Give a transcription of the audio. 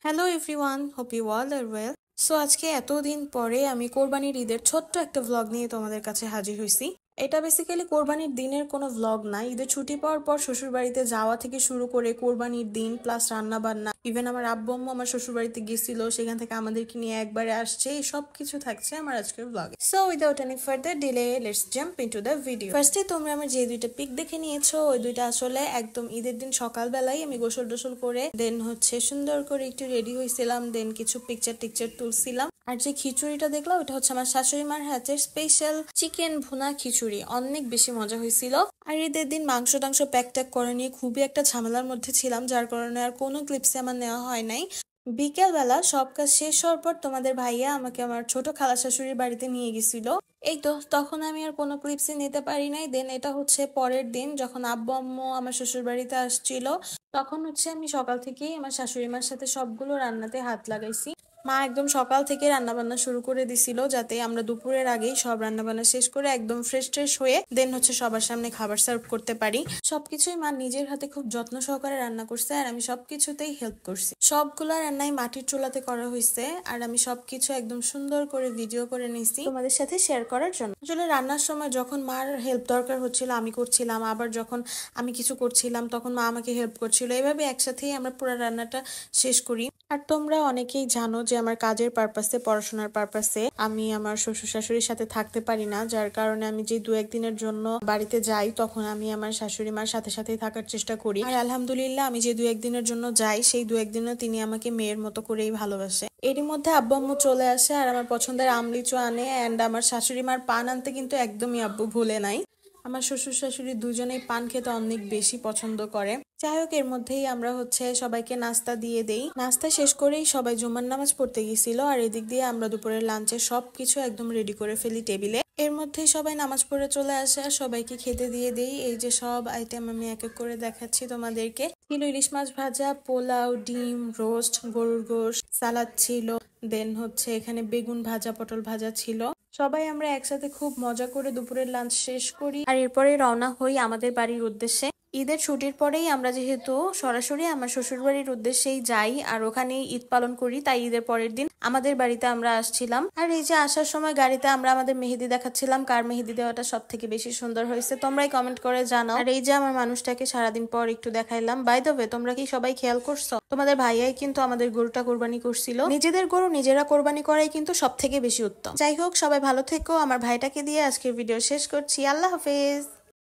Hello everyone, hope you all are well. So আজকে এতদিন পরে আমি কোরবানির ঈদের ছোট্ট একটা ভ্লগ নিয়ে তোমাদের কাছে হাজির হয়েছি। এটা বেসিক্যালি কোরবানির দিনের কোনো ভ্লগ না। ঈদের ছুটি পাওয়ার পর শ্বশুর বাড়িতে যাওয়া থেকে শুরু করে কোরবানির দিন প্লাস রান্না বান্না, ইভেন আমার আব্বু আম্মু আমার শ্বশুর বাড়িতে গেছিল, সেখান থেকে আমাদেরকে নিয়ে একবারে আসছে, এই সব কিছু থাকছে আমার আজকের ভ্লগে। So without any further delay let's jump into the video. ফার্স্টে তোমরা আমার যে দুইটা পিক দেখে নিয়েছো, ওই দুইটা আসলে একদম ঈদের দিন সকালবেলায় আমি গোসল টোসল করে দেন সুন্দর করে একটু রেডি হয়েছিলাম, দেন কিছু পিকচার টিকচার তুলছিলাম। আর যে খিচুড়িটা দেখলাম ওটা হচ্ছে আমার শাশুড়ি মার হাতের স্পেশাল চিকেন ভুনা খিচুড়ি, অনেক বেশি মজা হয়েছিল। আর ঈদের দিন মাংস টাংস প্যাক ট্যাক করে নিয়ে খুবই একটা ঝামেলার মধ্যে ছিলাম, যার কারণে আর কোনো ক্লিপসে আমার নেওয়া হয় নাই। বিকেল বেলা সব কাজ শেষ হওয়ার পর তোমাদের ভাইয়া আমাকে আমার ছোট খালা শাশুড়ির বাড়িতে নিয়ে গেছিল। এই তো তখন আমি আর কোনো ক্লিপসই নিতে পারি নাই। দেন এটা হচ্ছে পরের দিন যখন আব্বু আম্মু আমার শ্বশুর বাড়িতে আসছিল, তখন আমি সকাল থেকেই আমার শাশুড়ি মার সাথে সবগুলো রান্নাতে হাত লাগাইছি। মা একদম সকাল থেকে রান্না বান্না শুরু করে দিছিল, যাতে আমরা দুপুরের আগেই সব রান্না বান্না শেষ করে একদম ফ্রেশ ট্রেশ হয়ে দেন সবার সামনে খাবার সার্ভ করতে পারি। সবকিছুই মা নিজের হাতে খুব যত্ন সহকারে রান্না করছে, আর আমি সবকিছুতেই হেল্প করছি। সবগুলা রান্নাই মাটির চুলাতে করা হয়েছে, আর আমি সবকিছু একদম সুন্দর করে ভিডিও করে নিছি তোমাদের সাথে শেয়ার করার জন্য। আসলে রান্নার সময় যখন মার হেল্প দরকার হচ্ছিল আমি করছিলাম, আবার যখন আমি কিছু করছিলাম তখন মা আমাকে হেল্প করছিল, এভাবে একসাথেই আমরা পুরো রান্নাটা শেষ করি। আর তোমরা অনেকেই জানো যে আমার কাজের পারপাসে, পড়াশোনার পারপাসে আমি আমার শ্বশুর শাশুড়ির সাথে থাকতে পারি না, যার কারণে আমি যে দু একদিনের জন্য বাড়িতে যাই তখন আমি আমার শাশুড়ি মার সাথে সাথেই থাকার চেষ্টা করি। আর আলহামদুলিল্লাহ আমি যে দু একদিনের জন্য যাই সেই দু একদিনও তিনি আমাকে মেয়ের মতো করেই ভালোবাসে। এরই মধ্যে আব্বু আম্মু চলে আসে আর আমার পছন্দের আমলিচু আনে, অ্যান্ড আমার শাশুড়ি মার পান আনতে কিন্তু একদমই আব্বু ভুলে নাই। আমার শ্বশুর শাশুড়ি দুজনেই পান খেতে অনেক বেশি পছন্দ করে। যাই হোক, এর মধ্যেই আমরা সবাইকে নাস্তা দিয়ে দেই। নাস্তা শেষ করেই সবাই জুমার নামাজ পড়তে গেছিল, আর এদিক দিয়ে আমরা দুপুরের লাঞ্চে সবকিছু একদম রেডি করে ফেলি টেবিলে। এর মধ্যেই সবাই নামাজ পড়ে চলে আসে আর সবাইকে খেতে দিয়ে দেই। এই যে সব আইটেম আমি এক এক করে দেখাচ্ছি তোমাদেরকে। ছিল ইলিশ মাছ ভাজা, পোলাও, ডিম, রোস্ট, গরুর গোশত, সালাদ ছিল, দেন এখানে বেগুন ভাজা, পটল ভাজা ছিল। সবাই আমরা একসাথে খুব মজা করে দুপুরের লাঞ্চ শেষ করি, আর এরপরে রওনা হই আমাদের বাড়ির উদ্দেশ্যে। ঈদের ছুটির পরেই আমরা যেহেতু সরাসরি আমার শ্বশুর বাড়ির উদ্দেশ্যেই যাই আর ওখানেই ঈদ পালন করি, তাই ঈদের পরের দিন আমাদের বাড়িতে আমরা আসছিলাম। আর এই যে আসার সময় গাড়িতে আমরা আমাদের মেহেদি দেখাচ্ছিলাম, কার মেহেদি দেওয়াটা সব থেকে বেশি সুন্দর হয়েছে তোমরাই কমেন্ট করে জানাও। আর এই যে আমার মানুষটাকে সারাদিন পর একটু দেখাইলাম। বাই দ্য ওয়ে, তোমরা কি সবাই খেয়াল করছো তোমাদের ভাইয়াই কিন্তু আমাদের গরুটা কোরবানি করছিল? নিজেদের গরু নিজেরা কোরবানি করাই কিন্তু সব থেকে বেশি উত্তম। যাই হোক, সবাই ভালো থেকো। আমার ভাইটাকে দিয়ে আজকের ভিডিও শেষ করছি। আল্লাহ হাফেজ।